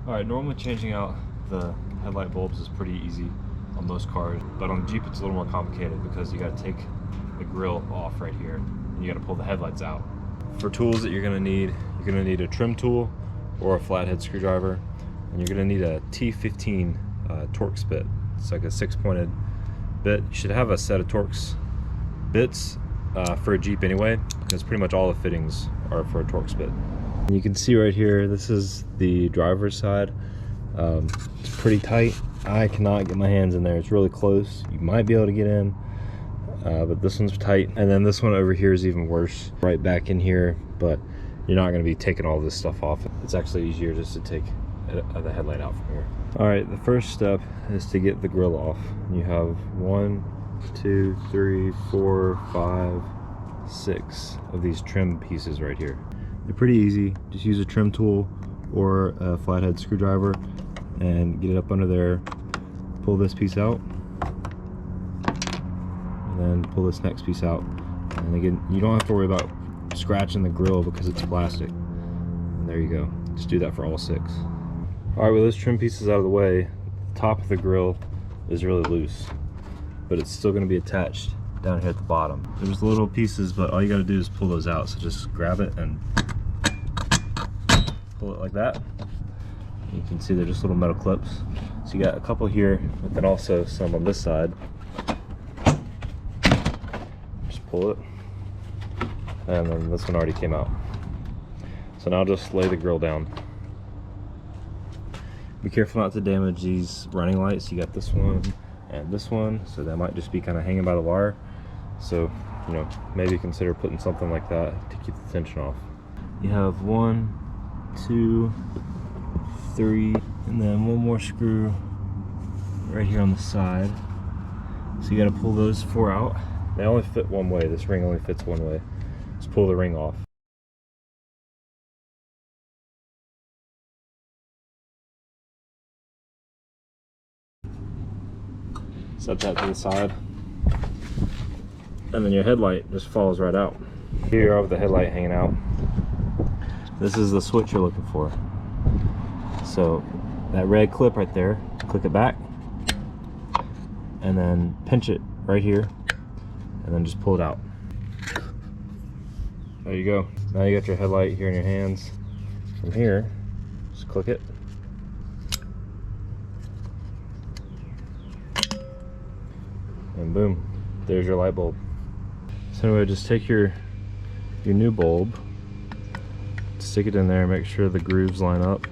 Alright, normally changing out the headlight bulbs is pretty easy on most cars, but on the Jeep it's a little more complicated because you got to take the grill off right here and you got to pull the headlights out. For tools that you're going to need a trim tool or a flathead screwdriver, and you're going to need a T15 Torx bit. It's like a 6-pointed bit. You should have a set of Torx bits for a Jeep anyway, because pretty much all the fittings are for a Torx bit. And you can see right here, this is the driver's side. It's pretty tight. I cannot get my hands in there. It's really close. You might be able to get in, but this one's tight. And then this one over here is even worse, right back in here, but you're not going to be taking all this stuff off. It's actually easier just to take the headlight out from here. All right, the first step is to get the grill off. You have 1, 2, 3, 4, 5, 6 of these trim pieces right here. They're pretty easy. Just use a trim tool or a flathead screwdriver and get it up under there. Pull this piece out and then pull this next piece out. And again, you don't have to worry about scratching the grill because it's plastic. And there you go. Just do that for all 6. All right, with those trim pieces out of the way, the top of the grill is really loose, but it's still going to be attached down here at the bottom. There's little pieces, but all you got to do is pull those out. So just grab it and pull it like that. You can see they're just little metal clips. So you got a couple here, but then also some on this side. Just pull it, and then this one already came out. So now just lay the grill down. Be careful not to damage these running lights. You got this one and this one, so that might just be kind of hanging by the wire. So, you know, maybe consider putting something like that to keep the tension off. You have 1, 2, 3, and then one more screw right here on the side. So you got to pull those 4 out. They only fit one way. This ring only fits one way. Just pull the ring off. Set that to the side, and then your headlight just falls right out. Here you are with the headlight hanging out. This is the switch you're looking for. So that red clip right there, click it back and then pinch it right here and then just pull it out. There you go. Now you got your headlight here in your hands. From here, just click it. And boom, there's your light bulb. So anyway, just take your new bulb, stick it in there, make sure the grooves line up,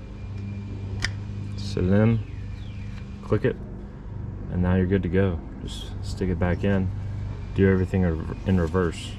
sit it in, click it, and now you're good to go. Just stick it back in, do everything in reverse.